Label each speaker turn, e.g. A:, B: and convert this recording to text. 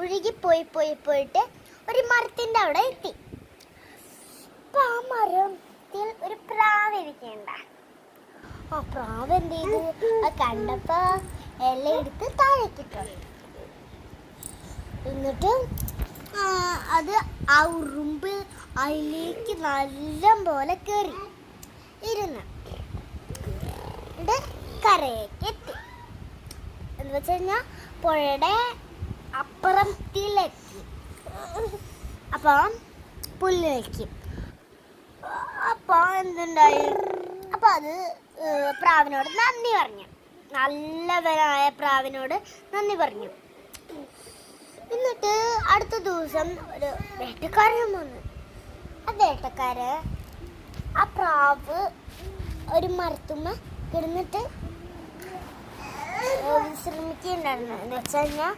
A: പോയിട്ട് ഒരു മരത്തിൻ്റെ അവിടെ എത്തി. അപ്പം ആ മരത്തിൽ ഒരു പ്രാവ് ഇരിക്കണ്ട. ആ പ്രാവ് എന്ത് ചെയ്തു? കണ്ടപ്പോൾ എല്ലാം എടുത്ത് താഴേക്കിട്ടു. എന്നിട്ട് അത് ആ ഉറുമ്പ് അതിലേക്ക് നല്ല പോലെ കയറി ഇരുന്ന് കരയൊക്കെ എത്തി. എന്ന് വെച്ച് കഴിഞ്ഞാൽ പുഴയുടെ അപ്പുറത്തിലെത്തി. അപ്പം പുല്ലിലേക്ക്. അപ്പോൾ എന്തുണ്ടായി? അപ്പം അത് പ്രാവിനോട് നന്ദി പറഞ്ഞു. നല്ലവനായ പ്രാവിനോട് നന്ദി പറഞ്ഞു. എന്നിട്ട് അടുത്ത ദിവസം ഒരു വേട്ടക്കാരൻ വന്നു. ആ വേട്ടക്കാരൻ ആ പ്രാവ് ഒരു മരത്തുമ്മ കിടന്നിട്ട് വിശ്രമിക്കുന്നുണ്ടായിരുന്നു. എന്ന് വെച്ച് കഴിഞ്ഞാൽ